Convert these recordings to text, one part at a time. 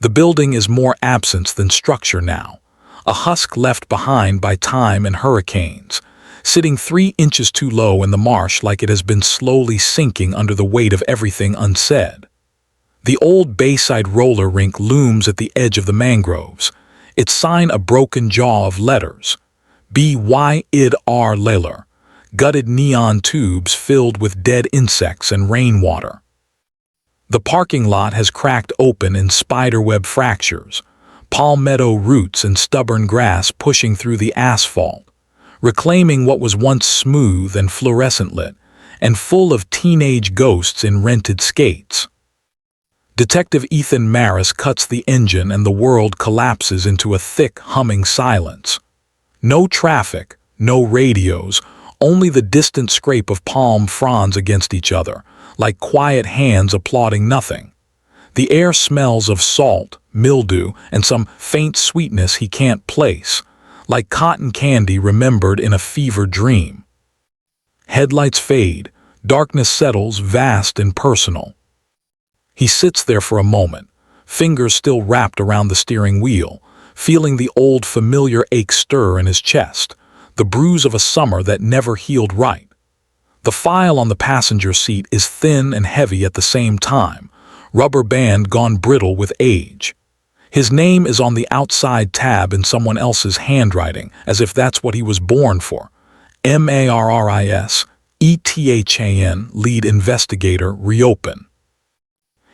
The building is more absence than structure now, a husk left behind by time and hurricanes, sitting 3 inches too low in the marsh like it has been slowly sinking under the weight of everything unsaid. The old Bayside Roller Rink looms at the edge of the mangroves, its sign a broken jaw of letters. B-Y-I-D-R Layler, gutted neon tubes filled with dead insects and rainwater. The parking lot has cracked open in spiderweb fractures, palmetto roots and stubborn grass pushing through the asphalt, reclaiming what was once smooth and fluorescent lit, and full of teenage ghosts in rented skates. Detective Ethan Marris cuts the engine and the world collapses into a thick, humming silence. No traffic, no radios, only the distant scrape of palm fronds against each other, like quiet hands applauding nothing. The air smells of salt, mildew, and some faint sweetness he can't place, like cotton candy remembered in a fever dream. Headlights fade, darkness settles vast and personal. He sits there for a moment, fingers still wrapped around the steering wheel, feeling the old familiar ache stir in his chest, the bruise of a summer that never healed right. The file on the passenger seat is thin and heavy at the same time, rubber band gone brittle with age. His name is on the outside tab in someone else's handwriting, as if that's what he was born for. Maris, Ethan, lead investigator, reopen.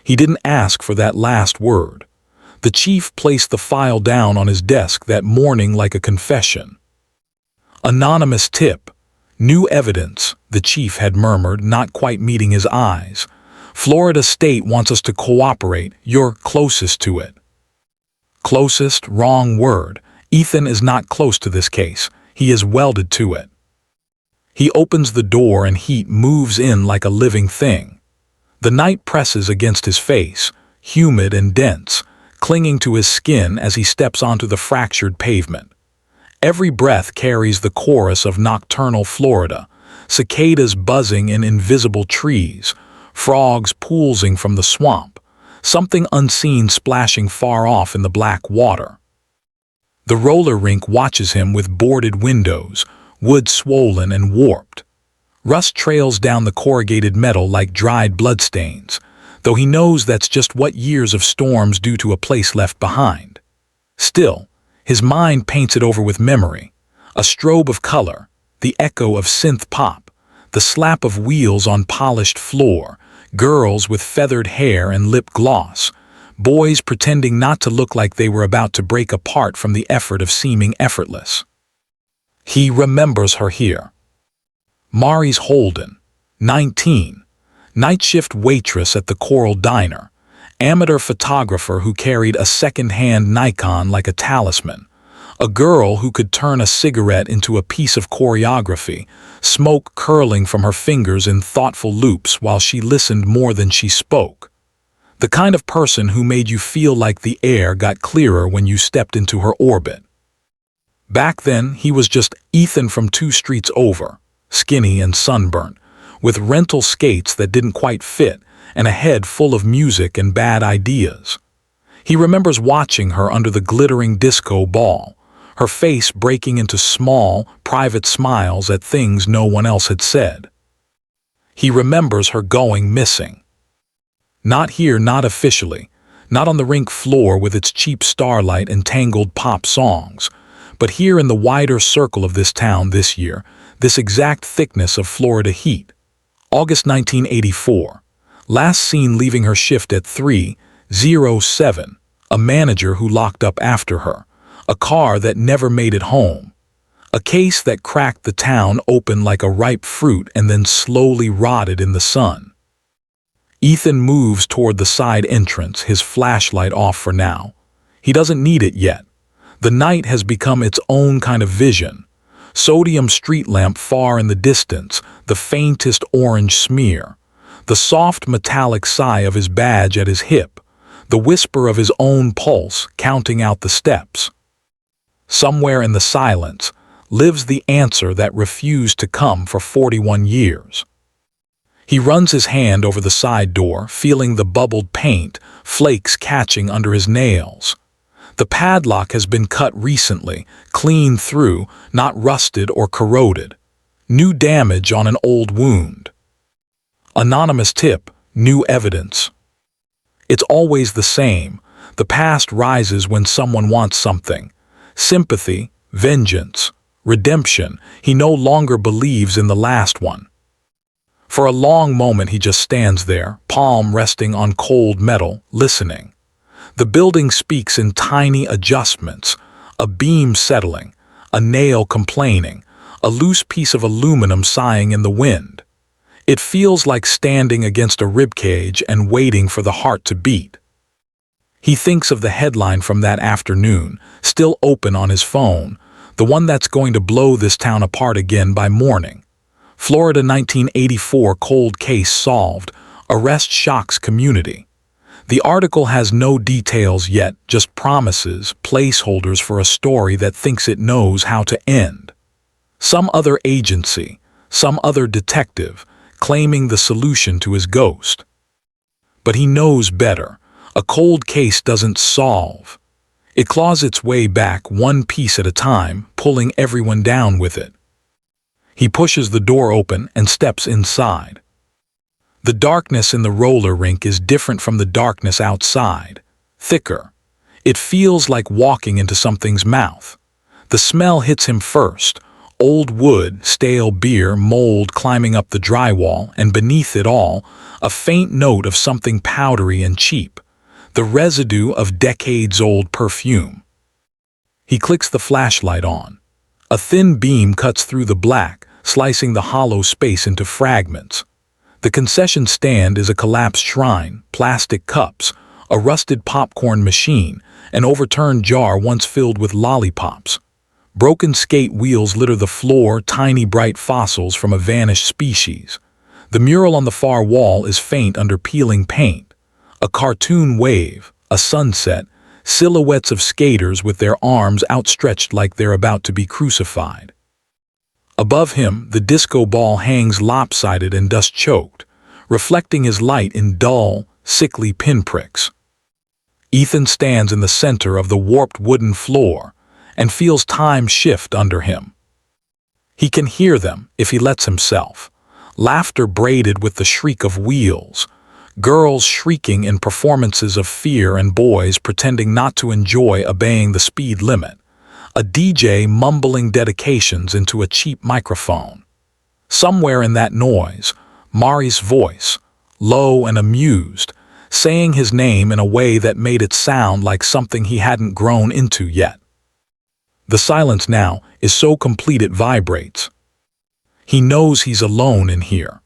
He didn't ask for that last word. The chief placed the file down on his desk that morning like a confession. Anonymous tip. New evidence, the chief had murmured, not quite meeting his eyes. Florida State wants us to cooperate. You're closest to it. Closest, wrong word. Ethan is not close to this case. He is welded to it. He opens the door and heat moves in like a living thing. The night presses against his face, humid and dense, clinging to his skin as he steps onto the fractured pavement. Every breath carries the chorus of nocturnal Florida, cicadas buzzing in invisible trees, frogs poolsing from the swamp, something unseen splashing far off in the black water. The roller rink watches him with boarded windows, wood swollen and warped. Rust trails down the corrugated metal like dried bloodstains, though he knows that's just what years of storms do to a place left behind. Still, his mind paints it over with memory, a strobe of color, the echo of synth pop, the slap of wheels on polished floor, girls with feathered hair and lip gloss, boys pretending not to look like they were about to break apart from the effort of seeming effortless. He remembers her here. Maris Holden, 19, night shift waitress at the Coral Diner, amateur photographer who carried a second-hand Nikon like a talisman, a girl who could turn a cigarette into a piece of choreography, smoke curling from her fingers in thoughtful loops while she listened more than she spoke. The kind of person who made you feel like the air got clearer when you stepped into her orbit. Back then, he was just Ethan from 2 streets over, skinny and sunburnt, with rental skates that didn't quite fit and a head full of music and bad ideas. He remembers watching her under the glittering disco ball, her face breaking into small, private smiles at things no one else had said. He remembers her going missing. Not here, not officially, not on the rink floor with its cheap starlight and tangled pop songs, but here in the wider circle of this town this year, this exact thickness of Florida heat. August 1984. Last seen leaving her shift at 3:07. A manager who locked up after her. A car that never made it home. A case that cracked the town open like a ripe fruit and then slowly rotted in the sun. Ethan moves toward the side entrance, his flashlight off for now. He doesn't need it yet. The night has become its own kind of vision. Sodium street lamp far in the distance, the faintest orange smear. The soft metallic sigh of his badge at his hip. The whisper of his own pulse counting out the steps. Somewhere in the silence lives the answer that refused to come for 41 years. He runs his hand over the side door, feeling the bubbled paint, flakes catching under his nails. The padlock has been cut recently, cleaned through, not rusted or corroded. New damage on an old wound. Anonymous tip, new evidence. It's always the same. The past rises when someone wants something. Sympathy, vengeance, redemption. He no longer believes in the last one. For a long moment he just stands there, palm resting on cold metal, listening. The building speaks in tiny adjustments, a beam settling, a nail complaining, a loose piece of aluminum sighing in the wind. It feels like standing against a ribcage and waiting for the heart to beat. He thinks of the headline from that afternoon, still open on his phone, the one that's going to blow this town apart again by morning. Florida 1984 cold case solved, arrest shocks community. The article has no details yet, just promises, placeholders for a story that thinks it knows how to end. Some other agency, some other detective, claiming the solution to his ghost. But he knows better. A cold case doesn't solve. It claws its way back one piece at a time, pulling everyone down with it. He pushes the door open and steps inside. The darkness in the roller rink is different from the darkness outside. Thicker. It feels like walking into something's mouth. The smell hits him first. Old wood, stale beer, mold climbing up the drywall, and beneath it all, a faint note of something powdery and cheap, the residue of decades-old perfume. He clicks the flashlight on. A thin beam cuts through the black, slicing the hollow space into fragments. The concession stand is a collapsed shrine, plastic cups, a rusted popcorn machine, an overturned jar once filled with lollipops. Broken skate wheels litter the floor, tiny bright fossils from a vanished species. The mural on the far wall is faint under peeling paint. A cartoon wave, a sunset, silhouettes of skaters with their arms outstretched like they're about to be crucified. Above him, the disco ball hangs lopsided and dust-choked, reflecting his light in dull, sickly pinpricks. Ethan stands in the center of the warped wooden floor and feels time shift under him. He can hear them if he lets himself. Laughter braided with the shriek of wheels. Girls shrieking in performances of fear and boys pretending not to enjoy obeying the speed limit. A DJ mumbling dedications into a cheap microphone. Somewhere in that noise, Maris' voice, low and amused, saying his name in a way that made it sound like something he hadn't grown into yet. The silence now is so complete it vibrates. He knows he's alone in here,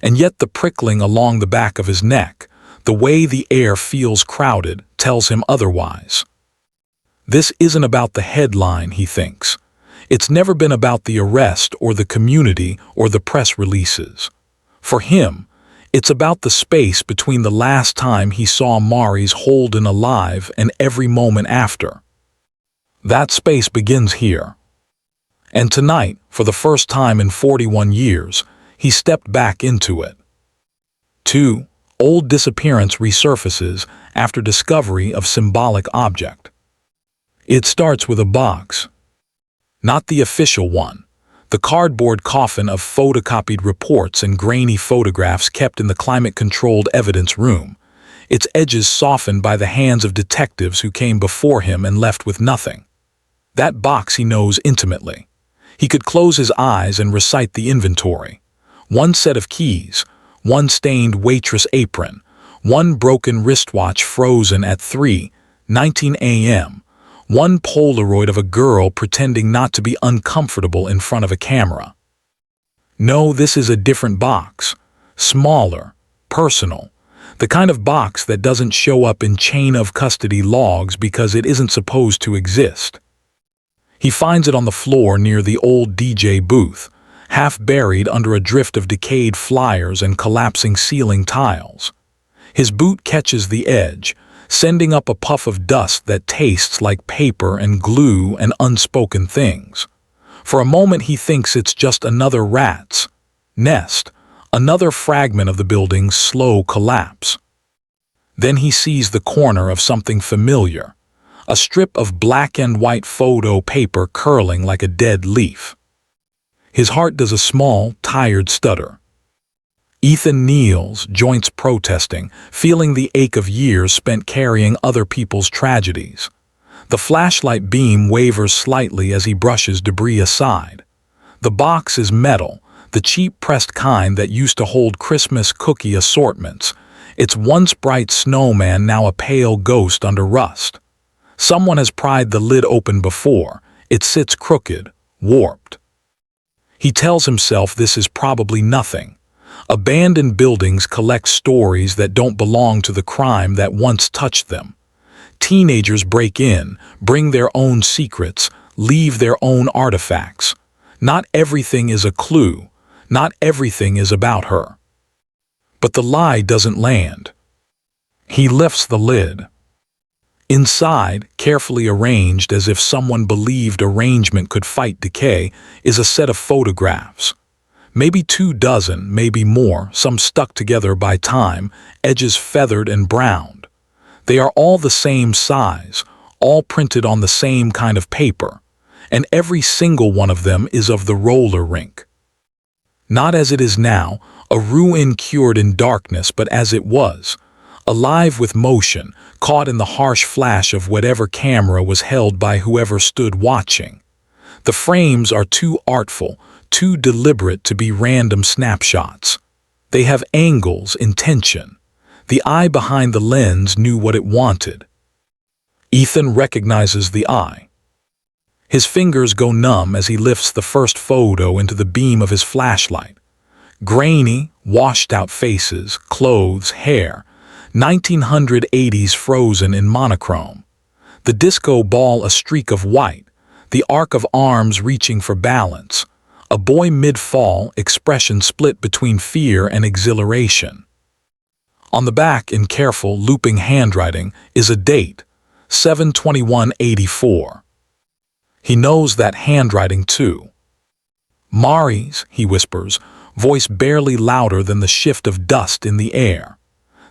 and yet the prickling along the back of his neck, the way the air feels crowded, tells him otherwise. This isn't about the headline, he thinks. It's never been about the arrest or the community or the press releases. For him, it's about the space between the last time he saw Maris Holden alive and every moment after. That space begins here. And tonight, for the first time in 41 years, he stepped back into it. 2. Old disappearance resurfaces after discovery of symbolic object. It starts with a box. Not the official one. The cardboard coffin of photocopied reports and grainy photographs kept in the climate-controlled evidence room, its edges softened by the hands of detectives who came before him and left with nothing. That box he knows intimately. He could close his eyes and recite the inventory. One set of keys, one stained waitress apron, one broken wristwatch frozen at 3:19 a.m., one Polaroid of a girl pretending not to be uncomfortable in front of a camera. No, this is a different box. Smaller, personal. The kind of box that doesn't show up in chain of custody logs because it isn't supposed to exist. He finds it on the floor near the old DJ booth, half buried under a drift of decayed flyers and collapsing ceiling tiles. His boot catches the edge, sending up a puff of dust that tastes like paper and glue and unspoken things. For a moment he thinks it's just another rat's nest, Another fragment of the building's slow collapse. Then he sees the corner of something familiar, a strip of black and white photo paper curling like a dead leaf. His heart does a small, tired stutter. Ethan kneels, joints protesting, feeling the ache of years spent carrying other people's tragedies. The flashlight beam wavers slightly as he brushes debris aside. The box is metal, the cheap pressed kind that used to hold Christmas cookie assortments. Its once bright snowman now a pale ghost under rust. Someone has pried the lid open before. It sits crooked, warped. He tells himself this is probably nothing. Abandoned buildings collect stories that don't belong to the crime that once touched them. Teenagers break in, bring their own secrets, leave their own artifacts. Not everything is a clue. Not everything is about her. But the lie doesn't land. He lifts the lid. Inside, carefully arranged as if someone believed arrangement could fight decay, is a set of photographs. Maybe 24, maybe more, some stuck together by time, edges feathered and browned. They are all the same size, all printed on the same kind of paper, and every single one of them is of the roller rink. Not as it is now, a ruin cured in darkness, but as it was, alive with motion, caught in the harsh flash of whatever camera was held by whoever stood watching. The frames are too artful, too deliberate to be random snapshots. They have angles, intention. The eye behind the lens knew what it wanted. Ethan recognizes the eye. His fingers go numb as he lifts the first photo into the beam of his flashlight. Grainy, washed-out faces, clothes, hair, 1980s frozen in monochrome. The disco ball a streak of white, the arc of arms reaching for balance. A boy mid-fall, expression split between fear and exhilaration. On the back, in careful, looping handwriting, is a date, 7/21/84. He knows that handwriting too. Maris, he whispers, voice barely louder than the shift of dust in the air.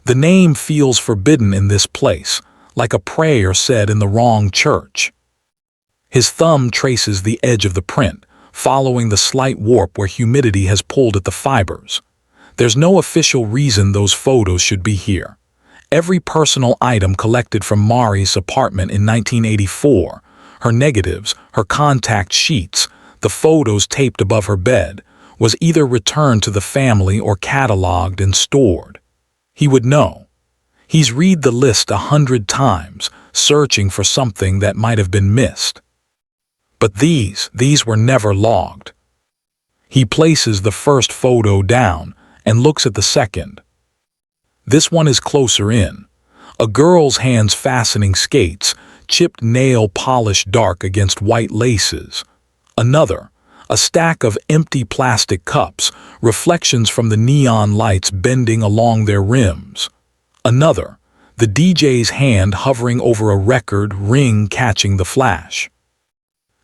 The name feels forbidden in this place, like a prayer said in the wrong church. His thumb traces the edge of the print, following the slight warp where humidity has pulled at the fibers. There's no official reason those photos should be here. Every personal item collected from Maris' apartment in 1984, her negatives, her contact sheets, the photos taped above her bed, was either returned to the family or cataloged and stored. He would know. He's read the list 100 times, searching for something that might have been missed. But these were never logged. He places the first photo down and looks at the second. This one is closer in. A girl's hands fastening skates, chipped nail polish dark against white laces. Another, a stack of empty plastic cups, reflections from the neon lights bending along their rims. Another, the DJ's hand hovering over a record, ring catching the flash.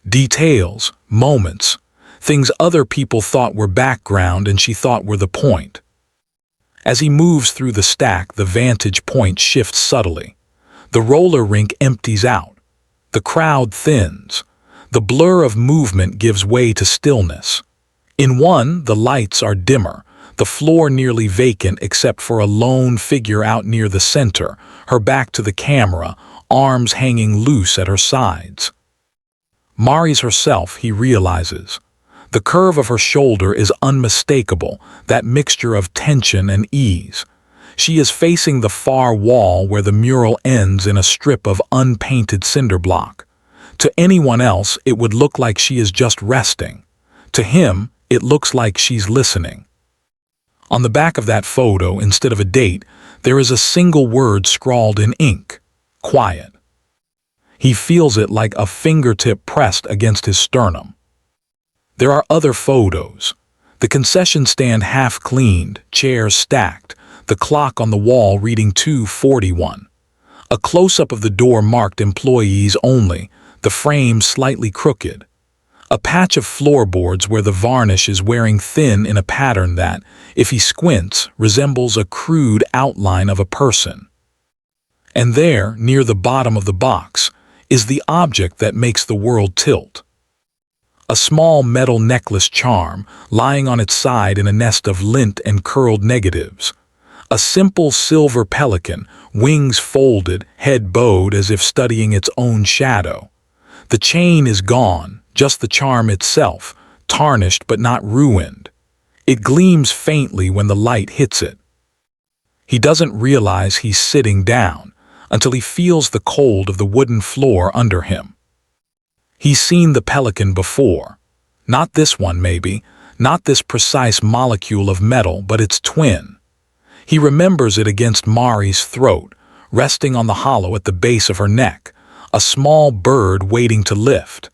Details, moments, things other people thought were background and she thought were the point. As he moves through the stack, the vantage point shifts subtly. The roller rink empties out. The crowd thins. The blur of movement gives way to stillness. In one, the lights are dimmer, the floor nearly vacant except for a lone figure out near the center, her back to the camera, arms hanging loose at her sides. Maris herself, he realizes. The curve of her shoulder is unmistakable, that mixture of tension and ease. She is facing the far wall where the mural ends in a strip of unpainted cinder block. To anyone else, it would look like she is just resting. To him, it looks like she's listening. On the back of that photo, instead of a date, there is a single word scrawled in ink: quiet. He feels it like a fingertip pressed against his sternum. There are other photos. The concession stand half cleaned, chairs stacked, the clock on the wall reading 2:41. A close-up of the door marked employees only, the frame slightly crooked. A patch of floorboards where the varnish is wearing thin in a pattern that, if he squints, resembles a crude outline of a person. And there, near the bottom of the box, is the object that makes the world tilt. A small metal necklace charm lying on its side in a nest of lint and curled negatives. A simple silver pelican, wings folded, head bowed as if studying its own shadow. The chain is gone, just the charm itself, tarnished but not ruined. It gleams faintly when the light hits it. He doesn't realize he's sitting down until he feels the cold of the wooden floor under him. He's seen the pelican before. Not this one, maybe, not this precise molecule of metal, but its twin. He remembers it against Mari's throat, resting on the hollow at the base of her neck, a small bird waiting to lift.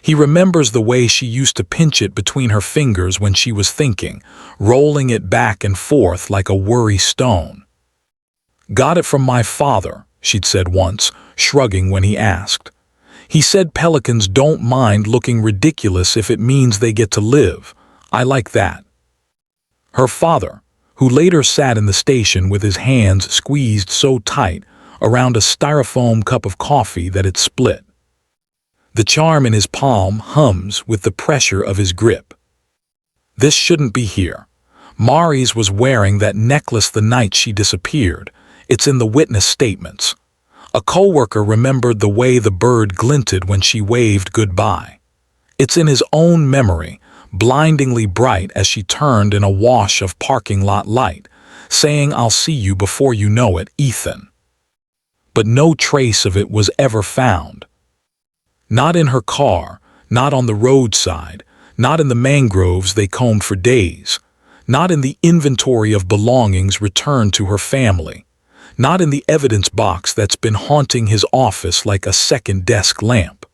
He remembers the way she used to pinch it between her fingers when she was thinking, rolling it back and forth like a worry stone. "Got it from my father," she'd said once, shrugging when he asked. "He said pelicans don't mind looking ridiculous if it means they get to live. I like that." Her father, who later sat in the station with his hands squeezed so tight around a styrofoam cup of coffee that it split. The charm in his palm hums with the pressure of his grip. This shouldn't be here. Maris was wearing that necklace the night she disappeared. It's in the witness statements. A coworker remembered the way the bird glinted when she waved goodbye. It's in his own memory, blindingly bright as she turned in a wash of parking lot light, saying, "I'll see you before you know it, Ethan." But no trace of it was ever found. Not in her car, not on the roadside, not in the mangroves they combed for days, not in the inventory of belongings returned to her family, not in the evidence box that's been haunting his office like a second desk lamp.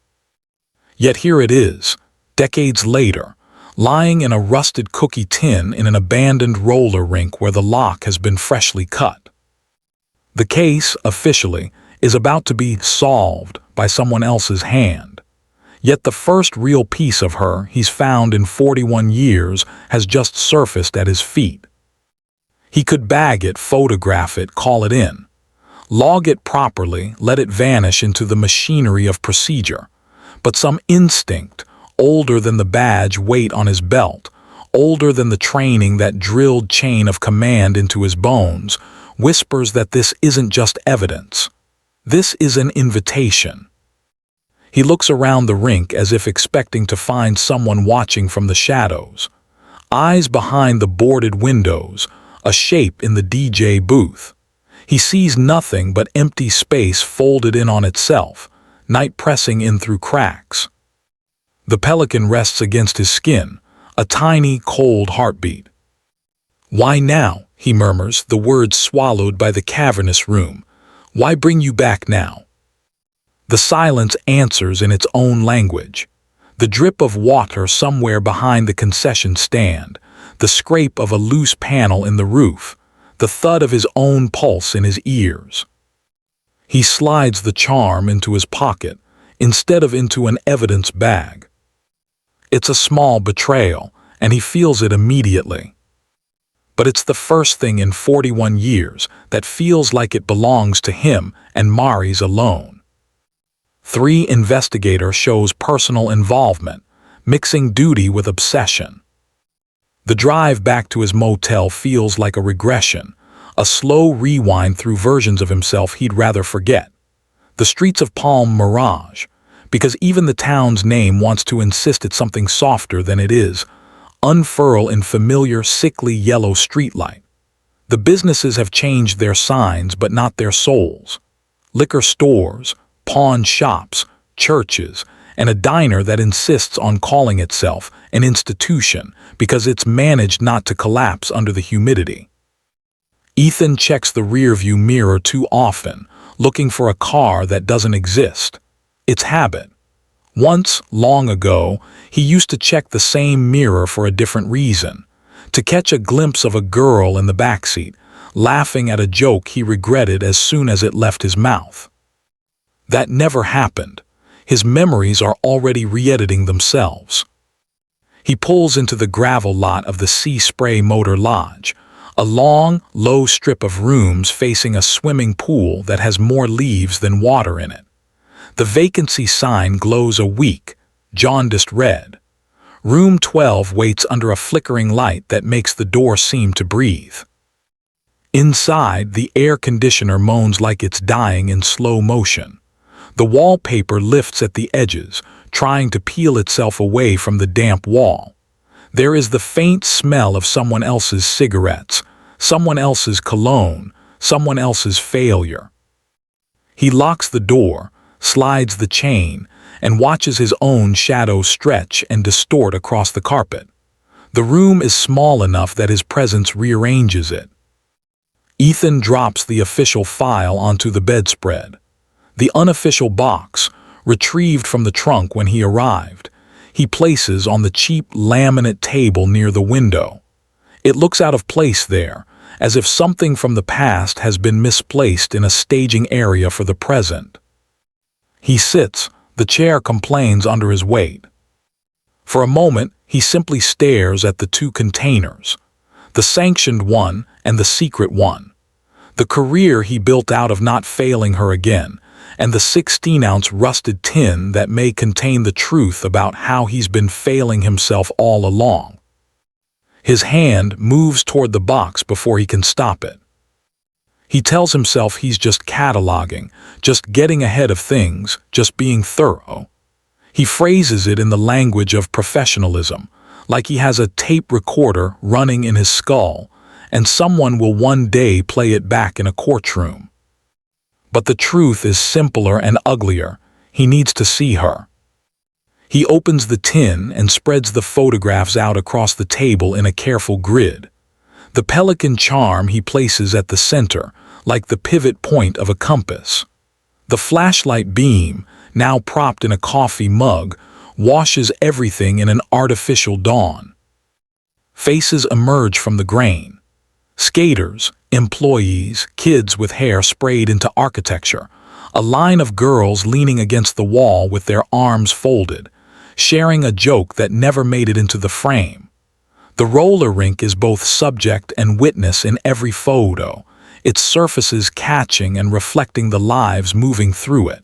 Yet here it is, decades later, lying in a rusted cookie tin in an abandoned roller rink where the lock has been freshly cut. The case, officially, is about to be solved by someone else's hand. Yet the first real piece of her he's found in 41 years has just surfaced at his feet. He could bag it, photograph it, call it in. Log it properly, let it vanish into the machinery of procedure. But some instinct, older than the badge weight on his belt, older than the training that drilled chain of command into his bones, whispers that this isn't just evidence. This is an invitation. He looks around the rink as if expecting to find someone watching from the shadows. Eyes behind the boarded windows, a shape in the DJ booth. He sees nothing but empty space folded in on itself, night pressing in through cracks. The pelican rests against his skin, a tiny, cold heartbeat. "Why now?" he murmurs, the words swallowed by the cavernous room. "Why bring you back now?" The silence answers in its own language. The drip of water somewhere behind the concession stand, the scrape of a loose panel in the roof, the thud of his own pulse in his ears. He slides the charm into his pocket instead of into an evidence bag. It's a small betrayal, and he feels it immediately. But it's the first thing in 41 years that feels like it belongs to him and Maris alone. 3 Investigator shows personal involvement, mixing duty with obsession. The drive back to his motel feels like a regression, a slow rewind through versions of himself he'd rather forget. The streets of Palm Mirage, because even the town's name wants to insist it's something softer than it is, unfurl in familiar, sickly yellow streetlight. The businesses have changed their signs but not their souls. Liquor stores, pawn shops, churches, and a diner that insists on calling itself an institution because it's managed not to collapse under the humidity. Ethan checks the rearview mirror too often, looking for a car that doesn't exist. It's habit. Once, long ago, he used to check the same mirror for a different reason, to catch a glimpse of a girl in the backseat, laughing at a joke he regretted as soon as it left his mouth. That never happened. His memories are already re-editing themselves. He pulls into the gravel lot of the Sea Spray Motor Lodge, a long, low strip of rooms facing a swimming pool that has more leaves than water in it. The vacancy sign glows a weak, jaundiced red. Room 12 waits under a flickering light that makes the door seem to breathe. Inside, the air conditioner moans like it's dying in slow motion. The wallpaper lifts at the edges, trying to peel itself away from the damp wall. There is the faint smell of someone else's cigarettes, someone else's cologne, someone else's failure. He locks the door, slides the chain, and watches his own shadow stretch and distort across the carpet. The room is small enough that his presence rearranges it. Ethan drops the official file onto the bedspread. The unofficial box, retrieved from the trunk when he arrived, he places on the cheap laminate table near the window. It looks out of place there, as if something from the past has been misplaced in a staging area for the present. He sits, the chair complains under his weight. For a moment, he simply stares at the two containers, the sanctioned one and the secret one. The career he built out of not failing her again, and the 16-ounce rusted tin that may contain the truth about how he's been failing himself all along. His hand moves toward the box before he can stop it. He tells himself he's just cataloging, just getting ahead of things, just being thorough. He phrases it in the language of professionalism, like he has a tape recorder running in his skull, and someone will one day play it back in a courtroom. But the truth is simpler and uglier. He needs to see her. He opens the tin and spreads the photographs out across the table in a careful grid. The pelican charm he places at the center, like the pivot point of a compass. The flashlight beam, now propped in a coffee mug, washes everything in an artificial dawn. Faces emerge from the grain. Skaters, employees, kids with hair sprayed into architecture, a line of girls leaning against the wall with their arms folded, sharing a joke that never made it into the frame. The roller rink is both subject and witness in every photo, its surfaces catching and reflecting the lives moving through it.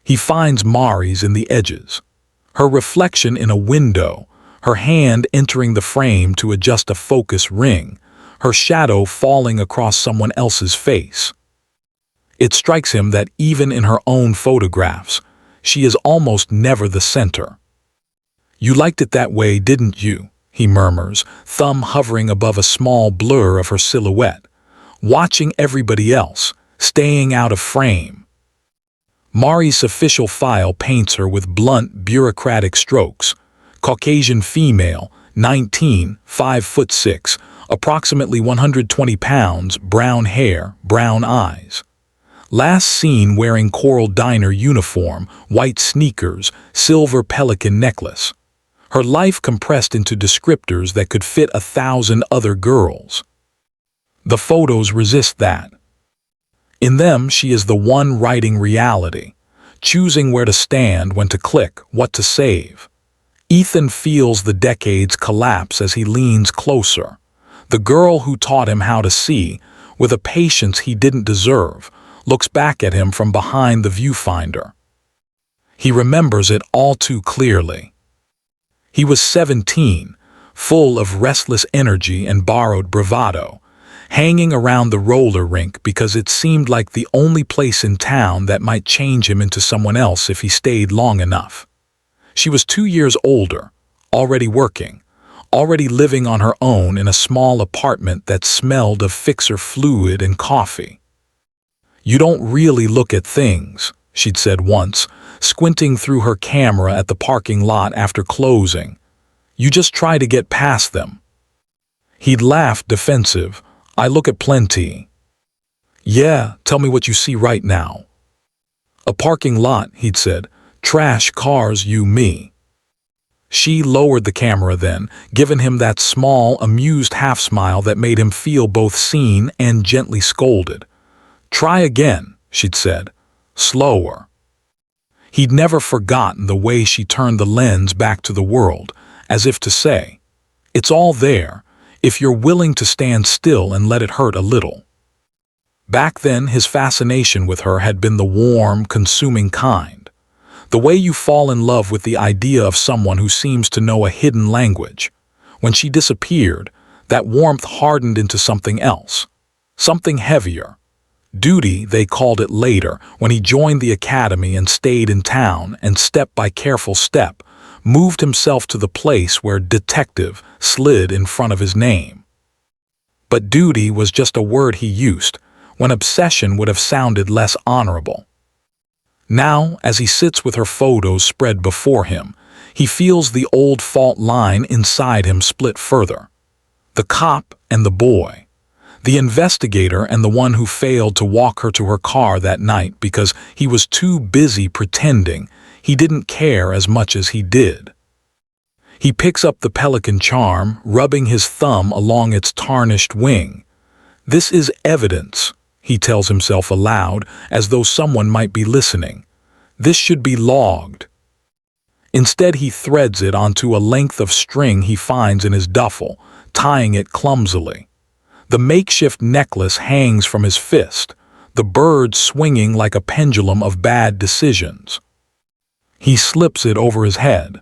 He finds Maris in the edges, her reflection in a window, her hand entering the frame to adjust a focus ring, her shadow falling across someone else's face. It strikes him that even in her own photographs, she is almost never the center. "You liked it that way, didn't you?" he murmurs, thumb hovering above a small blur of her silhouette, watching everybody else, staying out of frame. Maris' official file paints her with blunt, bureaucratic strokes. Caucasian female, 19, 5'6", approximately 120 pounds, brown hair, brown eyes. Last seen wearing Coral Diner uniform, white sneakers, silver pelican necklace. Her life compressed into descriptors that could fit 1,000 other girls. The photos resist that. In them, she is the one writing reality, choosing where to stand, when to click, what to save. Ethan feels the decades collapse as he leans closer. The girl who taught him how to see, with a patience he didn't deserve, looks back at him from behind the viewfinder. He remembers it all too clearly. He was 17, full of restless energy and borrowed bravado, hanging around the roller rink because it seemed like the only place in town that might change him into someone else if he stayed long enough. She was 2 years older, already working, already living on her own in a small apartment that smelled of fixer fluid and coffee. "You don't really look at things," she'd said once, squinting through her camera at the parking lot after closing. "You just try to get past them." He'd laughed defensive. "I look at plenty." "Yeah, tell me what you see right now." "A parking lot," he'd said. "Trash, cars, you, me." She lowered the camera then, giving him that small, amused half-smile that made him feel both seen and gently scolded. "Try again," she'd said. "Slower." He'd never forgotten the way she turned the lens back to the world, as if to say, "It's all there, if you're willing to stand still and let it hurt a little." Back then, his fascination with her had been the warm, consuming kind. The way you fall in love with the idea of someone who seems to know a hidden language. When she disappeared, that warmth hardened into something else, something heavier. Duty, they called it later, when he joined the academy and stayed in town and step by careful step, moved himself to the place where detective slid in front of his name. But duty was just a word he used, when obsession would have sounded less honorable. Now, as he sits with her photos spread before him, he feels the old fault line inside him split further. The cop and the boy. The investigator and the one who failed to walk her to her car that night because he was too busy pretending he didn't care as much as he did. He picks up the pelican charm, rubbing his thumb along its tarnished wing. "This is evidence," he tells himself aloud, as though someone might be listening. "This should be logged." Instead, he threads it onto a length of string he finds in his duffel, tying it clumsily. The makeshift necklace hangs from his fist, the bird swinging like a pendulum of bad decisions. He slips it over his head.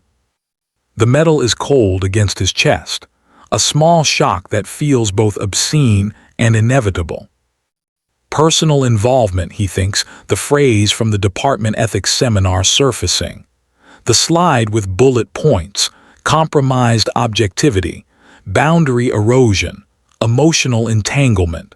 The metal is cold against his chest, a small shock that feels both obscene and inevitable. Personal involvement, he thinks, the phrase from the department ethics seminar surfacing. The slide with bullet points, compromised objectivity, boundary erosion, emotional entanglement.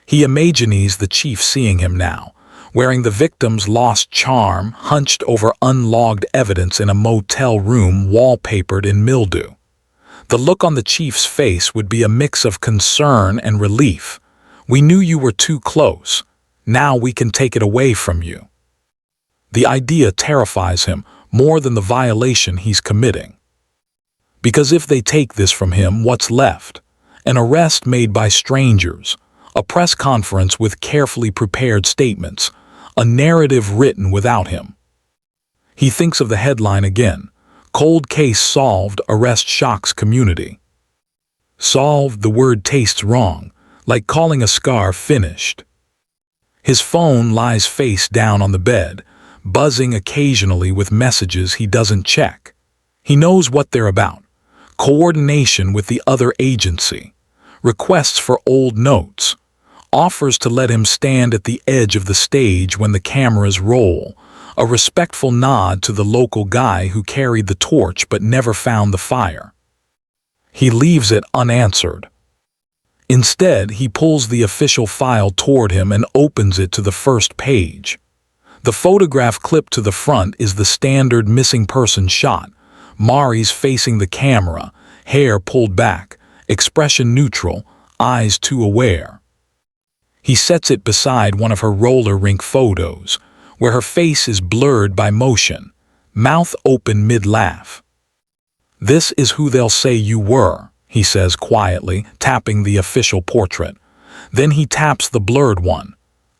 He imagines the chief seeing him now, wearing the victim's lost charm, hunched over unlogged evidence in a motel room wallpapered in mildew. The look on the chief's face would be a mix of concern and relief. "We knew you were too close. Now we can take it away from you." The idea terrifies him more than the violation he's committing. Because if they take this from him, what's left? An arrest made by strangers, a press conference with carefully prepared statements, a narrative written without him. He thinks of the headline again. "Cold case solved, arrest shocks community." Solved, the word tastes wrong, like calling a scar finished. His phone lies face down on the bed, buzzing occasionally with messages he doesn't check. He knows what they're about. Coordination with the other agency, requests for old notes, offers to let him stand at the edge of the stage when the cameras roll, a respectful nod to the local guy who carried the torch but never found the fire. He leaves it unanswered. Instead, he pulls the official file toward him and opens it to the first page. The photograph clipped to the front is the standard missing person shot, Maris facing the camera, hair pulled back, expression neutral, eyes too aware. He sets it beside one of her roller rink photos, where her face is blurred by motion, mouth open mid-laugh. "This is who they'll say you were," he says quietly, tapping the official portrait. Then he taps the blurred one.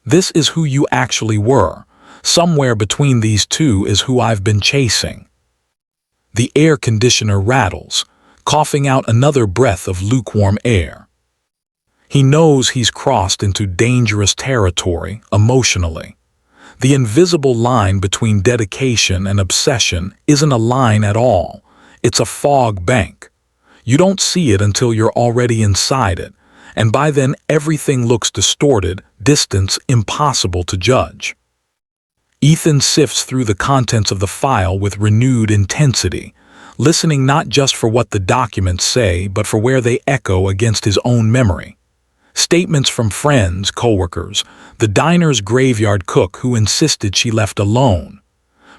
"This is who you actually were. Somewhere between these two is who I've been chasing." The air conditioner rattles, coughing out another breath of lukewarm air. He knows he's crossed into dangerous territory emotionally. The invisible line between dedication and obsession isn't a line at all. It's a fog bank. You don't see it until you're already inside it, and by then everything looks distorted, distance impossible to judge. Ethan sifts through the contents of the file with renewed intensity, listening not just for what the documents say, but for where they echo against his own memory. Statements from friends, coworkers, the diner's graveyard cook who insisted she left alone.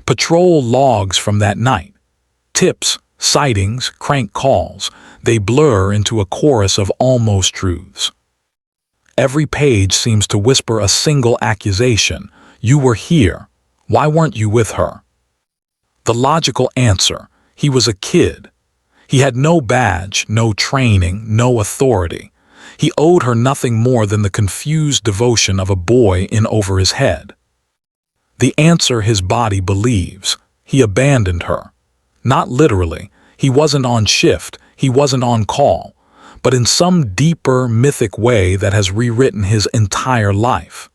Patrol logs from that night. Tips, sightings, crank calls, they blur into a chorus of almost truths. Every page seems to whisper a single accusation. "You were here. Why weren't you with her?" The logical answer: he was a kid. He had no badge, no training, no authority. He owed her nothing more than the confused devotion of a boy in over his head. The answer his body believes. He abandoned her. Not literally. He wasn't on shift. He wasn't on call. But in some deeper, mythic way that has rewritten his entire life.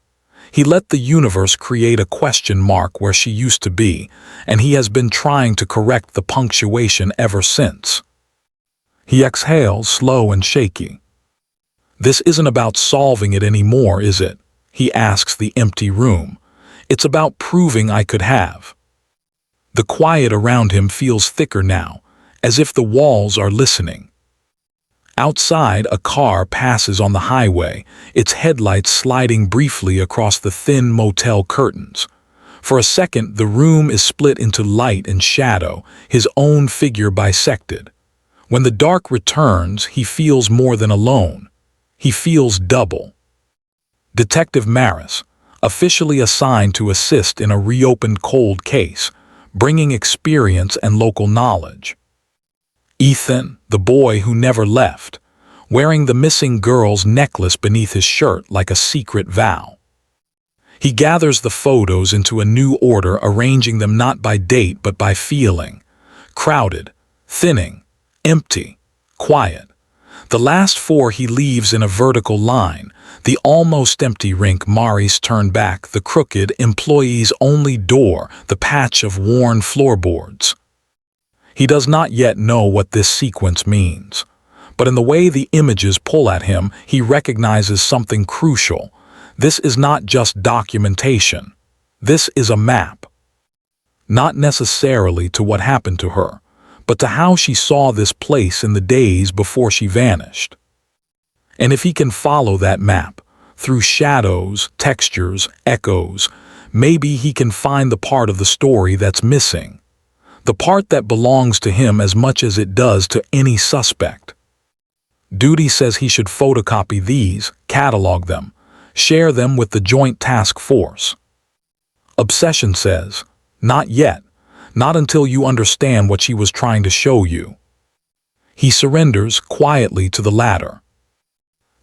He let the universe create a question mark where she used to be, and he has been trying to correct the punctuation ever since. He exhales, slow and shaky. This isn't about solving it anymore, is it? He asks the empty room. It's about proving I could have. The quiet around him feels thicker now, as if the walls are listening. Outside, a car passes on the highway, its headlights sliding briefly across the thin motel curtains. For a second, the room is split into light and shadow, his own figure bisected. When the dark returns, he feels more than alone. He feels double. Detective Maris, officially assigned to assist in a reopened cold case, bringing experience and local knowledge. Ethan, the boy who never left, wearing the missing girl's necklace beneath his shirt like a secret vow. He gathers the photos into a new order, arranging them not by date but by feeling. Crowded, thinning, empty, quiet. The last four he leaves in a vertical line, the almost empty rink Maris turned back, the crooked employee's only door, the patch of worn floorboards. He does not yet know what this sequence means, but in the way the images pull at him, he recognizes something crucial. This is not just documentation. This is a map. Not necessarily to what happened to her, but to how she saw this place in the days before she vanished. And if he can follow that map, through shadows, textures, echoes, maybe he can find the part of the story that's missing. The part that belongs to him as much as it does to any suspect. Duty says he should photocopy these, catalog them, share them with the Joint Task Force. Obsession says, not yet, not until you understand what she was trying to show you. He surrenders quietly to the latter.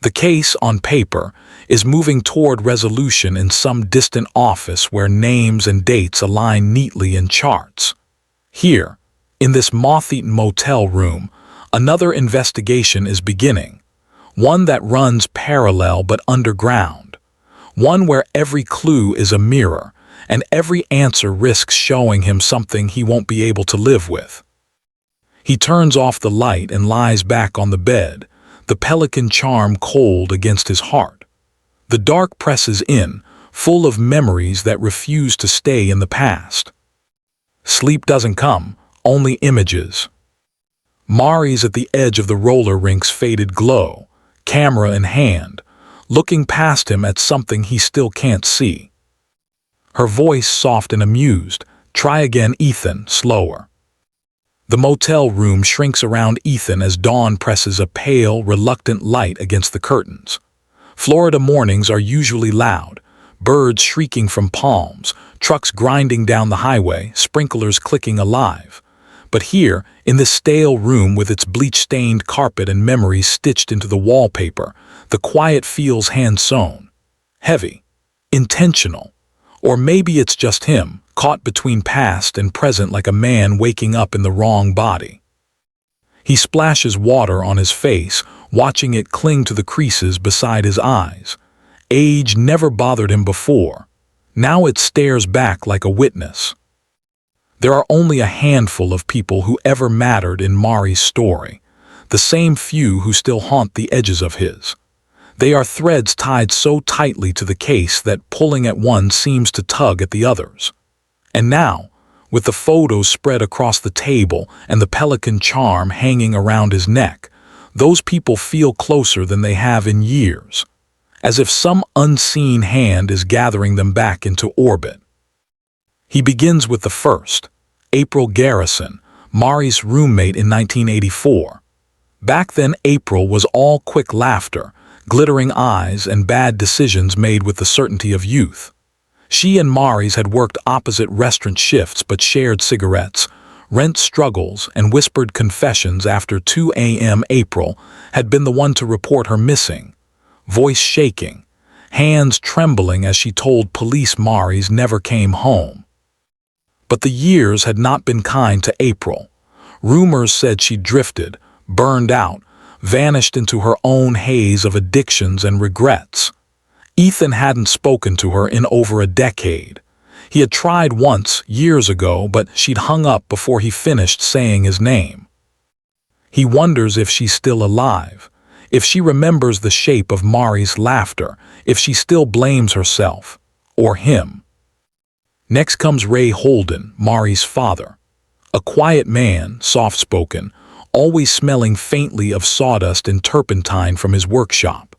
The case, on paper, is moving toward resolution in some distant office where names and dates align neatly in charts. Here, in this moth-eaten motel room, another investigation is beginning, one that runs parallel but underground, one where every clue is a mirror, and every answer risks showing him something he won't be able to live with. He turns off the light and lies back on the bed, the pelican charm cold against his heart. The dark presses in, full of memories that refuse to stay in the past. Sleep doesn't come, only images. Maris at the edge of the roller rink's faded glow, camera in hand, looking past him at something he still can't see. Her voice soft and amused. Try again, Ethan, slower. The motel room shrinks around Ethan as dawn presses a pale, reluctant light against the curtains. Florida mornings are usually loud, birds shrieking from palms, trucks grinding down the highway, sprinklers clicking alive. But here, in this stale room with its bleach-stained carpet and memories stitched into the wallpaper, the quiet feels hand-sewn, heavy, intentional. Or maybe it's just him, caught between past and present like a man waking up in the wrong body. He splashes water on his face, watching it cling to the creases beside his eyes. Age never bothered him before. Now it stares back like a witness. There are only a handful of people who ever mattered in Maris' story, the same few who still haunt the edges of his. They are threads tied so tightly to the case that pulling at one seems to tug at the others. And now, with the photos spread across the table and the pelican charm hanging around his neck, those people feel closer than they have in years, as if some unseen hand is gathering them back into orbit. He begins with the first, April Garrison, Maris' roommate in 1984. Back then, April was all quick laughter, glittering eyes, and bad decisions made with the certainty of youth. She and Maris had worked opposite restaurant shifts but shared cigarettes, rent struggles, and whispered confessions. After 2 a.m. April had been the one to report her missing, voice shaking, hands trembling as she told police Maris never came home. But the years had not been kind to April. Rumors said she drifted, burned out, vanished into her own haze of addictions and regrets. Ethan hadn't spoken to her in over a decade. He had tried once, years ago, but she'd hung up before he finished saying his name. He wonders if she's still alive, if she remembers the shape of Mari's laughter, if she still blames herself, or him. Next comes Ray Holden, Mari's father. A quiet man, soft-spoken, always smelling faintly of sawdust and turpentine from his workshop.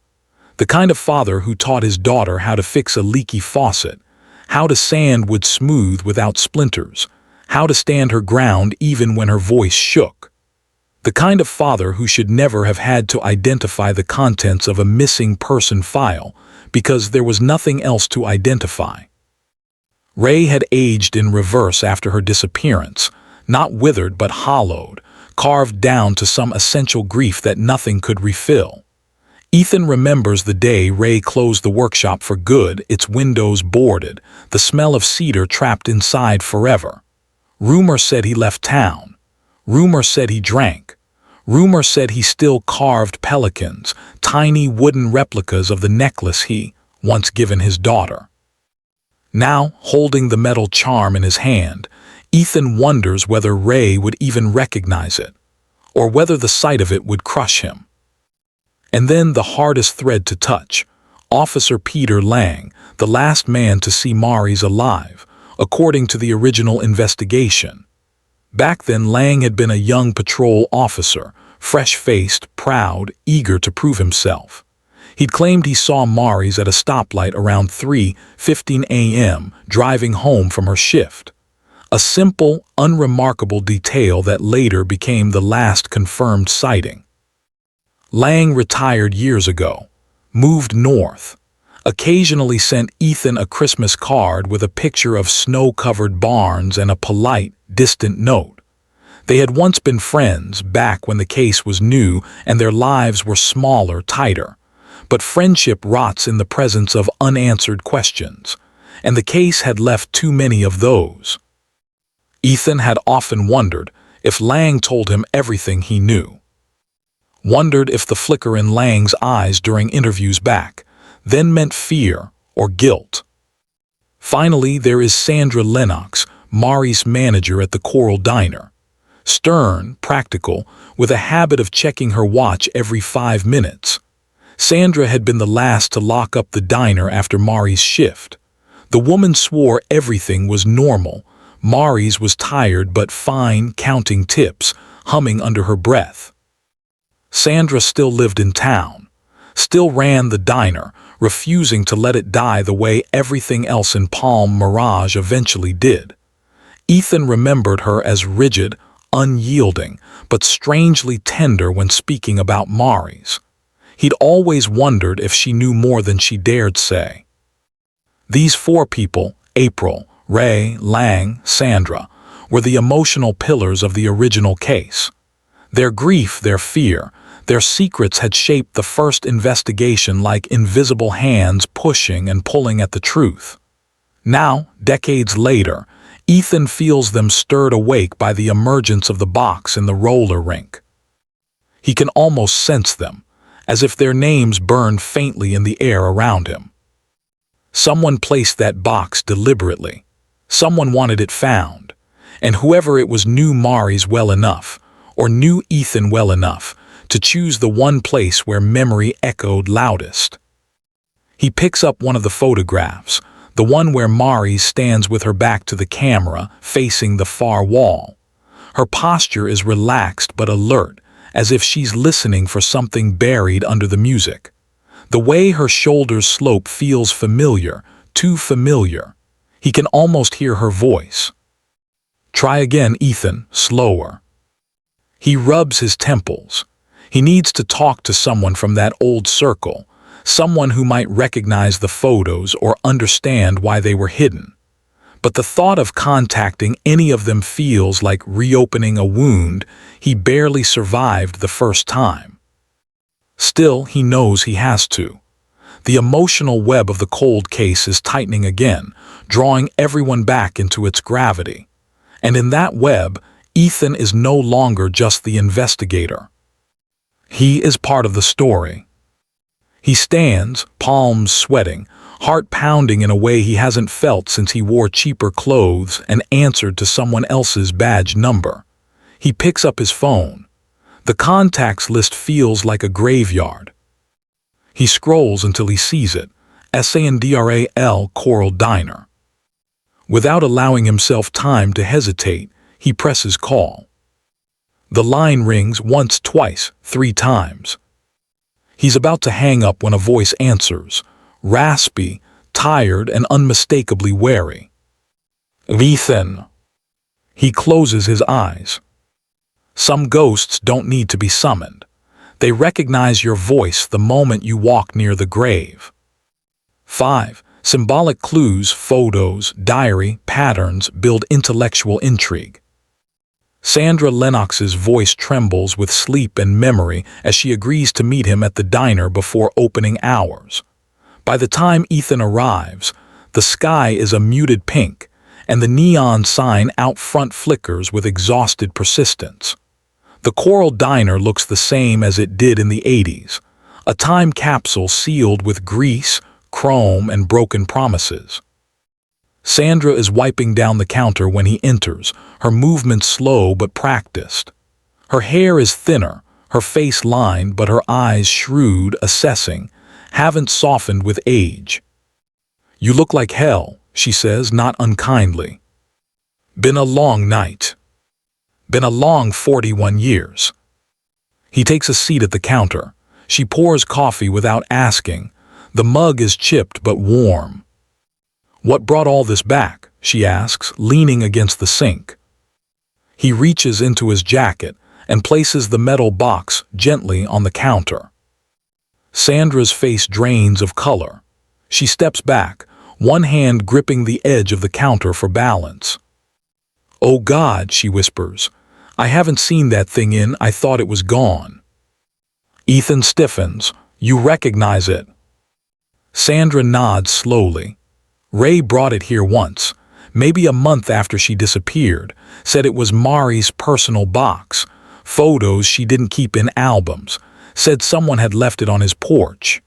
The kind of father who taught his daughter how to fix a leaky faucet, how to sand wood smooth without splinters, how to stand her ground even when her voice shook. The kind of father who should never have had to identify the contents of a missing person file because there was nothing else to identify. Ray had aged in reverse after her disappearance, not withered but hollowed, carved down to some essential grief that nothing could refill. Ethan remembers the day Ray closed the workshop for good, its windows boarded, the smell of cedar trapped inside forever. Rumor said he left town. Rumor said he drank. Rumor said he still carved pelicans, tiny wooden replicas of the necklace he once given his daughter. Now, holding the metal charm in his hand, Ethan wonders whether Ray would even recognize it, or whether the sight of it would crush him. And then the hardest thread to touch, Officer Peter Lang, the last man to see Maris alive, according to the original investigation. Back then, Lang had been a young patrol officer, fresh-faced, proud, eager to prove himself. He'd claimed he saw Maris at a stoplight around 3:15 a.m., driving home from her shift. A simple, unremarkable detail that later became the last confirmed sighting. Lang retired years ago, moved north, occasionally sent Ethan a Christmas card with a picture of snow-covered barns and a polite, distant note. They had once been friends back when the case was new and their lives were smaller, tighter. But friendship rots in the presence of unanswered questions, and the case had left too many of those. Ethan had often wondered if Lang told him everything he knew. Wondered if the flicker in Lang's eyes during interviews back then meant fear or guilt. Finally, there is Sandra Lennox, Maris' manager at the Coral Diner. Stern, practical, with a habit of checking her watch every 5 minutes. Sandra had been the last to lock up the diner after Maris' shift. The woman swore everything was normal. Maris was tired but fine, counting tips, humming under her breath. Sandra still lived in town, still ran the diner, refusing to let it die the way everything else in Palm Mirage eventually did. Ethan remembered her as rigid, unyielding, but strangely tender when speaking about Maris. He'd always wondered if she knew more than she dared say. These 4 people, April, Ray, Lang, Sandra, were the emotional pillars of the original case. Their grief, their fear, their secrets had shaped the first investigation like invisible hands pushing and pulling at the truth. Now, decades later, Ethan feels them stirred awake by the emergence of the box in the roller rink. He can almost sense them, as if their names burned faintly in the air around him. Someone placed that box deliberately. Someone wanted it found, and whoever it was knew Maris well enough, or knew Ethan well enough, to choose the one place where memory echoed loudest. He picks up one of the photographs, the one where Maris stands with her back to the camera, facing the far wall. Her posture is relaxed but alert, as if she's listening for something buried under the music. The way her shoulders slope feels familiar, too familiar. He can almost hear her voice. "Try again, Ethan, slower." He rubs his temples. He needs to talk to someone from that old circle, someone who might recognize the photos or understand why they were hidden. But the thought of contacting any of them feels like reopening a wound he barely survived the first time. Still, he knows he has to. The emotional web of the cold case is tightening again, drawing everyone back into its gravity. And in that web, Ethan is no longer just the investigator. He is part of the story. He stands, palms sweating, heart pounding in a way he hasn't felt since he wore cheaper clothes and answered to someone else's badge number. He picks up his phone. The contacts list feels like a graveyard. He scrolls until he sees it, SANDRAL Coral Diner. Without allowing himself time to hesitate, he presses call. The line rings once, twice, 3 times. He's about to hang up when a voice answers, raspy, tired, and unmistakably wary. Ethan. He closes his eyes. Some ghosts don't need to be summoned. They recognize your voice the moment you walk near the grave. 5. Symbolic clues, photos, diary, patterns build intellectual intrigue. Sandra Lennox's voice trembles with sleep and memory as she agrees to meet him at the diner before opening hours. By the time Ethan arrives, the sky is a muted pink, and the neon sign out front flickers with exhausted persistence. The Coral Diner looks the same as it did in the 80s, a time capsule sealed with grease, chrome, and broken promises. Sandra is wiping down the counter when he enters, her movements slow but practiced. Her hair is thinner, her face lined, but her eyes shrewd, assessing, haven't softened with age. You look like hell, she says, not unkindly. Been a long night. Been a long 41 years. He takes a seat at the counter. She pours coffee without asking. The mug is chipped but warm. What brought all this back? She asks, leaning against the sink. He reaches into his jacket and places the metal box gently on the counter. Sandra's face drains of color. She steps back, one hand gripping the edge of the counter for balance. Oh God, she whispers. I haven't seen that thing I thought it was gone. Ethan stiffens. You recognize it. Sandra nods slowly. Ray brought it here once, maybe a month after she disappeared, said it was Mari's personal box, photos she didn't keep in albums, said someone had left it on his porch.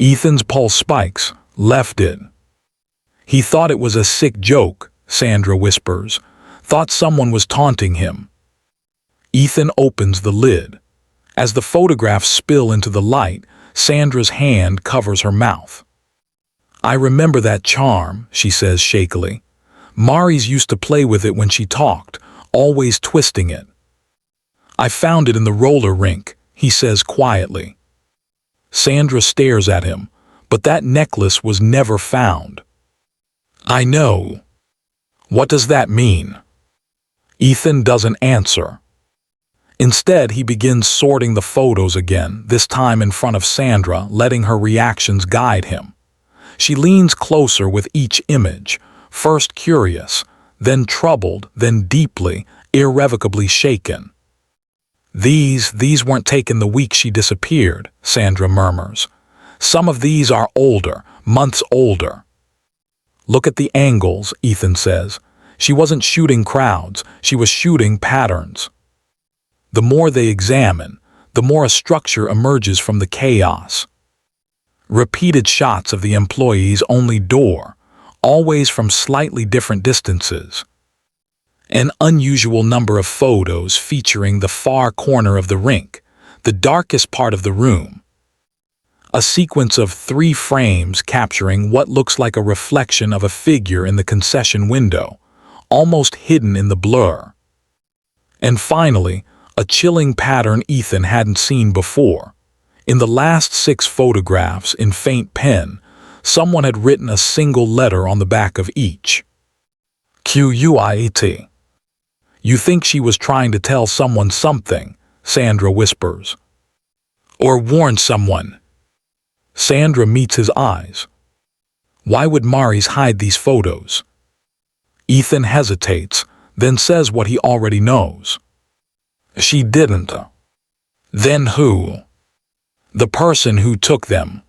Ethan's pulse spikes. Left it. He thought it was a sick joke, Sandra whispers. Thought someone was taunting him. Ethan opens the lid. As the photographs spill into the light, Sandra's hand covers her mouth. I remember that charm, she says shakily. Maris used to play with it when she talked, always twisting it. I found it in the roller rink, he says quietly. Sandra stares at him, but that necklace was never found. I know. What does that mean? Ethan doesn't answer. Instead, he begins sorting the photos again, this time in front of Sandra, letting her reactions guide him. She leans closer with each image, first curious, then troubled, then deeply, irrevocably shaken. These weren't taken the week she disappeared, Sandra murmurs. Some of these are older, months older. Look at the angles, Ethan says. She wasn't shooting crowds, she was shooting patterns. The more they examine, the more a structure emerges from the chaos. Repeated shots of the employee's only door, always from slightly different distances. An unusual number of photos featuring the far corner of the rink, the darkest part of the room. A sequence of 3 frames capturing what looks like a reflection of a figure in the concession window, almost hidden in the blur. And finally, a chilling pattern Ethan hadn't seen before. In the last 6 photographs, in faint pen, someone had written a single letter on the back of each. Quit. You think she was trying to tell someone something, Sandra whispers. Or warn someone. Sandra meets his eyes. Why would Maris hide these photos? Ethan hesitates, then says what he already knows. She didn't. Then who? The person who took them.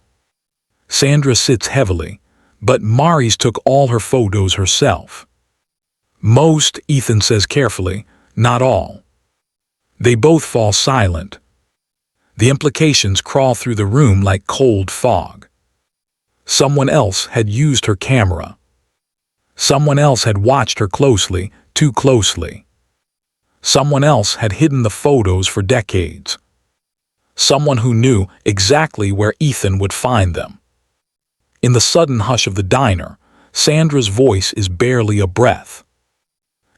Sandra sits heavily, but Maris took all her photos herself. Most, Ethan says carefully, not all. They both fall silent. The implications crawl through the room like cold fog. Someone else had used her camera. Someone else had watched her closely, too closely. Someone else had hidden the photos for decades. Someone who knew exactly where Ethan would find them. In the sudden hush of the diner, Sandra's voice is barely a breath.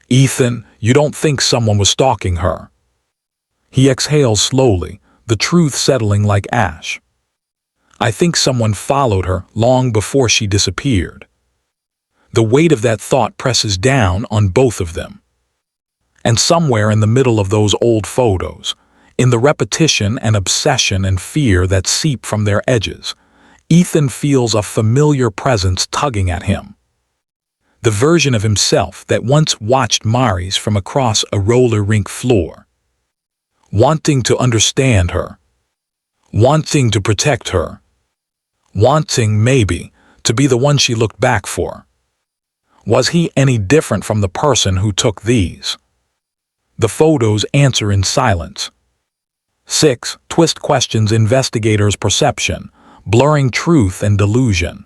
"Ethan, you don't think someone was stalking her?" He exhales slowly, the truth settling like ash. "I think someone followed her long before she disappeared." The weight of that thought presses down on both of them. And somewhere in the middle of those old photos, in the repetition and obsession and fear that seep from their edges, Ethan feels a familiar presence tugging at him. The version of himself that once watched Maris from across a roller rink floor. Wanting to understand her. Wanting to protect her. Wanting, maybe, to be the one she looked back for. Was he any different from the person who took these? The photos answer in silence. 6. Twist questions investigators' perception, blurring truth and delusion.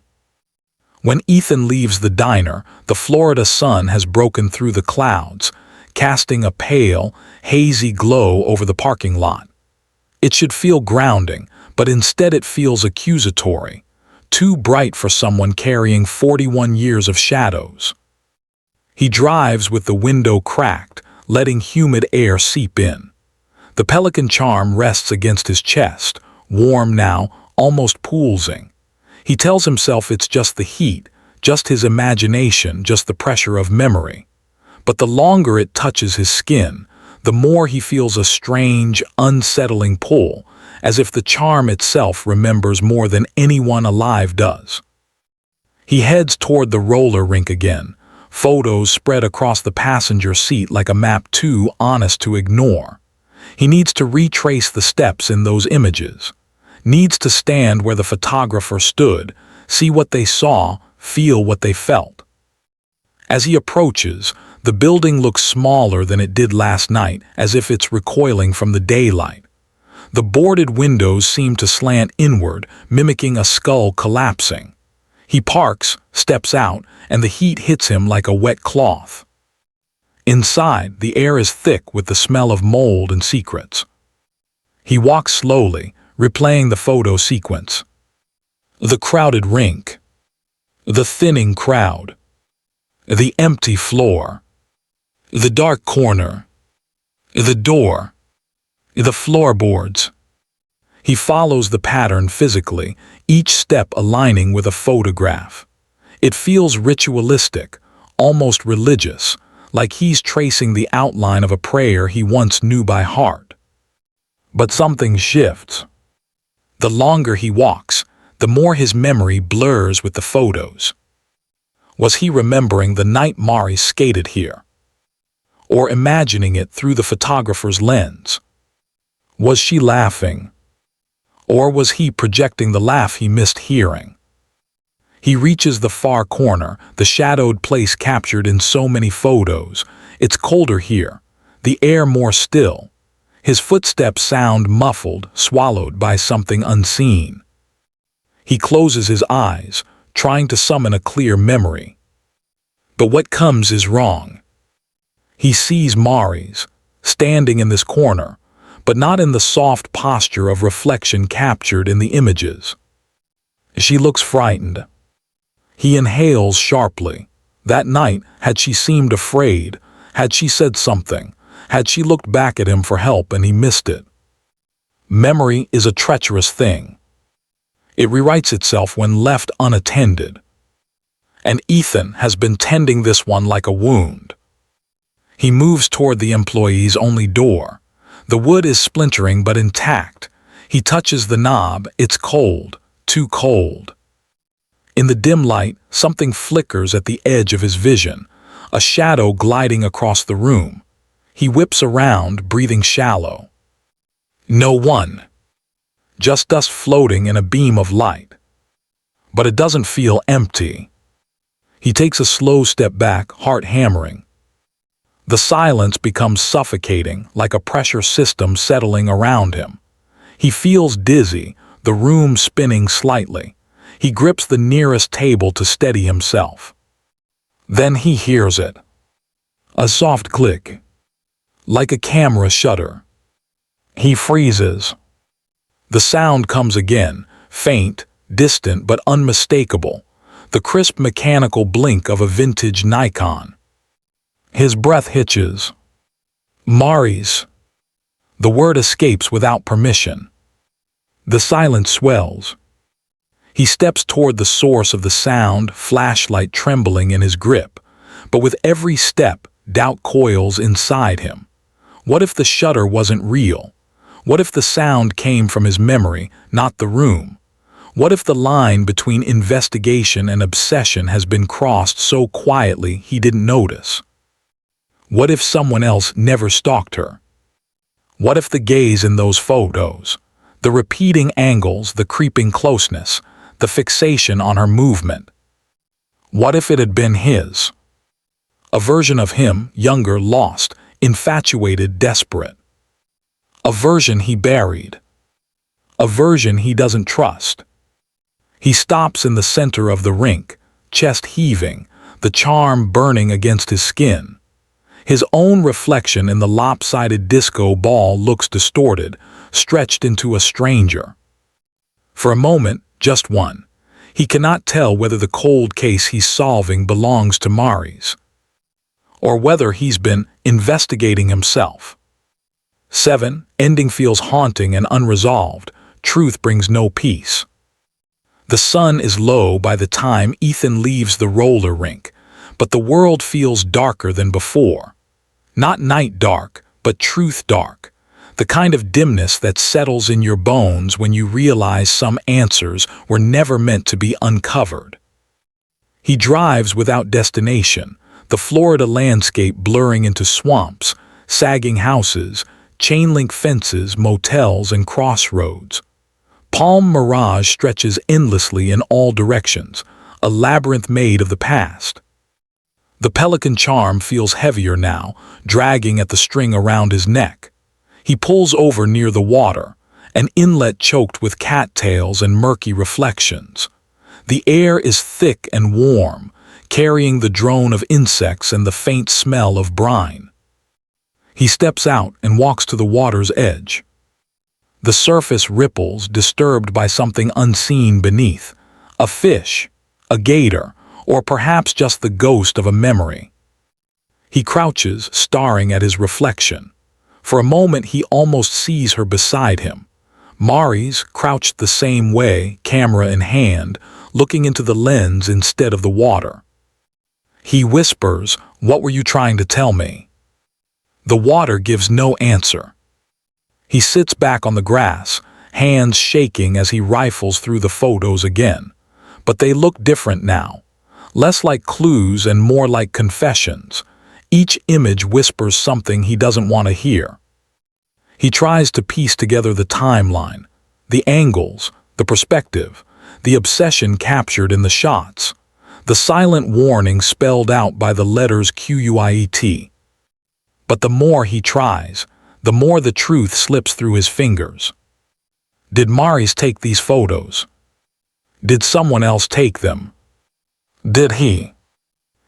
When Ethan leaves the diner, the Florida sun has broken through the clouds, casting a pale, hazy glow over the parking lot. It should feel grounding, but instead it feels accusatory, too bright for someone carrying 41 years of shadows. He drives with the window cracked, letting humid air seep in. The pelican charm rests against his chest, warm now, almost pulsing. He tells himself it's just the heat, just his imagination, just the pressure of memory. But the longer it touches his skin, the more he feels a strange, unsettling pull, as if the charm itself remembers more than anyone alive does. He heads toward the roller rink again, photos spread across the passenger seat like a map too honest to ignore. He needs to retrace the steps in those images. Needs to stand where the photographer stood, see what they saw, feel what they felt. As he approaches, the building looks smaller than it did last night, as if it's recoiling from the daylight. The boarded windows seem to slant inward, mimicking a skull collapsing. He parks, steps out, and the heat hits him like a wet cloth. Inside, the air is thick with the smell of mold and secrets. He walks slowly, replaying the photo sequence. The crowded rink. The thinning crowd. The empty floor. The dark corner. The door. The floorboards. He follows the pattern physically, each step aligning with a photograph. It feels ritualistic, almost religious, like he's tracing the outline of a prayer he once knew by heart. But something shifts. The longer he walks, the more his memory blurs with the photos. Was he remembering the night Maris skated here? Or imagining it through the photographer's lens? Was she laughing? Or was he projecting the laugh he missed hearing? He reaches the far corner, the shadowed place captured in so many photos. It's colder here, the air more still. His footsteps sound muffled, swallowed by something unseen. He closes his eyes, trying to summon a clear memory. But what comes is wrong. He sees Maris, standing in this corner, but not in the soft posture of reflection captured in the images. She looks frightened. He inhales sharply. That night, had she seemed afraid, had she said something, had she looked back at him for help and he missed it? Memory is a treacherous thing. It rewrites itself when left unattended. And Ethan has been tending this one like a wound. He moves toward the employee's only door. The wood is splintering but intact. He touches the knob. It's cold, too cold. In the dim light, something flickers at the edge of his vision, a shadow gliding across the room. He whips around, breathing shallow. No one. Just dust floating in a beam of light. But it doesn't feel empty. He takes a slow step back, heart hammering. The silence becomes suffocating, like a pressure system settling around him. He feels dizzy, the room spinning slightly. He grips the nearest table to steady himself. Then he hears it. A soft click, like a camera shutter. He freezes. The sound comes again, faint, distant but unmistakable, the crisp mechanical blink of a vintage Nikon. His breath hitches. Maris. The word escapes without permission. The silence swells. He steps toward the source of the sound, flashlight trembling in his grip. But with every step, doubt coils inside him. What if the shutter wasn't real? What if the sound came from his memory, not the room? What if the line between investigation and obsession has been crossed so quietly he didn't notice? What if someone else never stalked her? What if the gaze in those photos, the repeating angles, the creeping closeness, the fixation on her movement? What if it had been his? A version of him, younger, lost, infatuated, desperate. A version he buried. A version he doesn't trust. He stops in the center of the rink, chest heaving, the charm burning against his skin. His own reflection in the lopsided disco ball looks distorted, stretched into a stranger. For a moment, just one, he cannot tell whether the cold case he's solving belongs to Maris, or whether he's been investigating himself. 7. Ending feels haunting and unresolved. Truth brings no peace. The sun is low by the time Ethan leaves the roller rink, but the world feels darker than before. Not night dark, but truth dark. The kind of dimness that settles in your bones when you realize some answers were never meant to be uncovered. He drives without destination, the Florida landscape blurring into swamps, sagging houses, chain-link fences, motels, and crossroads. Palm Mirage stretches endlessly in all directions, a labyrinth made of the past. The pelican charm feels heavier now, dragging at the string around his neck. He pulls over near the water, an inlet choked with cattails and murky reflections. The air is thick and warm, carrying the drone of insects and the faint smell of brine. He steps out and walks to the water's edge. The surface ripples, disturbed by something unseen beneath. A fish, a gator, or perhaps just the ghost of a memory. He crouches, staring at his reflection. For a moment he almost sees her beside him. Maris, crouched the same way, camera in hand, looking into the lens instead of the water. He whispers, "What were you trying to tell me?" The water gives no answer. He sits back on the grass, hands shaking as he rifles through the photos again. But they look different now. Less like clues and more like confessions. Each image whispers something he doesn't want to hear. He tries to piece together the timeline, the angles, the perspective, the obsession captured in the shots, the silent warning spelled out by the letters QUIET. But the more he tries, the more the truth slips through his fingers. Did Maris take these photos? Did someone else take them? Did he?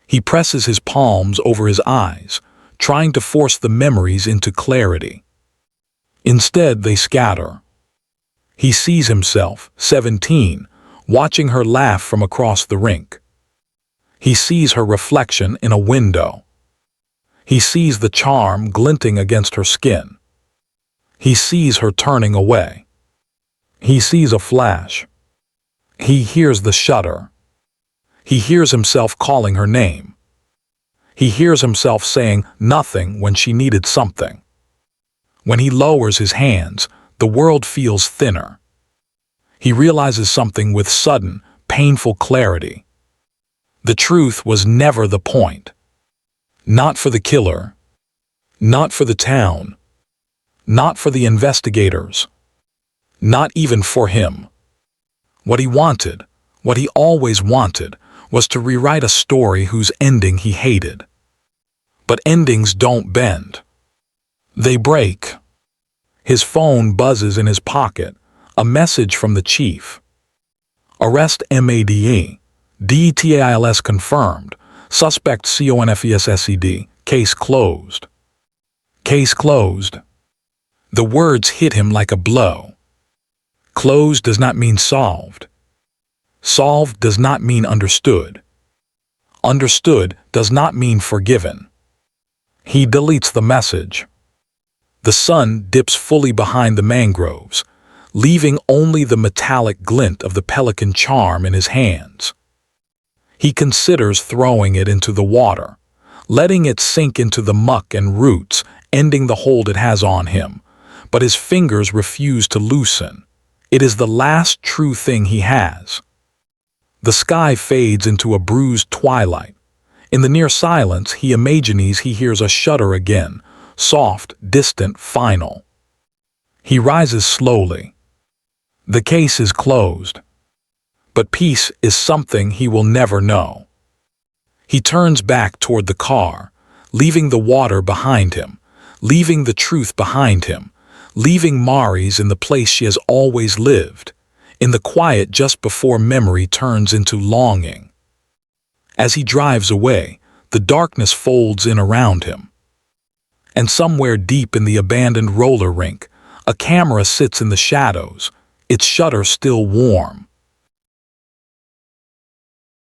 He presses his palms over his eyes, trying to force the memories into clarity. Instead, they scatter. He sees himself, 17, watching her laugh from across the rink. He sees her reflection in a window. He sees the charm glinting against her skin. He sees her turning away. He sees a flash. He hears the shudder. He hears himself calling her name. He hears himself saying nothing when she needed something. When he lowers his hands, the world feels thinner. He realizes something with sudden, painful clarity. The truth was never the point. Not for the killer. Not for the town. Not for the investigators. Not even for him. What he wanted, What he always wanted was to rewrite a story whose ending he hated. But endings don't bend. They break. His phone buzzes in his pocket, a message from the chief. Arrest MADE. DETAILS confirmed. Suspect CONFESSED. Case closed. Case closed. The words hit him like a blow. Closed does not mean solved. Solved does not mean understood. Understood does not mean forgiven. He deletes the message. The sun dips fully behind the mangroves, leaving only the metallic glint of the pelican charm in his hands. He considers throwing it into the water, letting it sink into the muck and roots, ending the hold it has on him, but his fingers refuse to loosen. It is the last true thing he has. The sky fades into a bruised twilight. In the near silence, he imagines he hears a shudder again, soft, distant, final. He rises slowly. The case is closed. But peace is something he will never know. He turns back toward the car, leaving the water behind him, leaving the truth behind him, leaving Maris in the place she has always lived, in the quiet just before memory turns into longing. As he drives away, the darkness folds in around him. And somewhere deep in the abandoned roller rink, a camera sits in the shadows, its shutter still warm.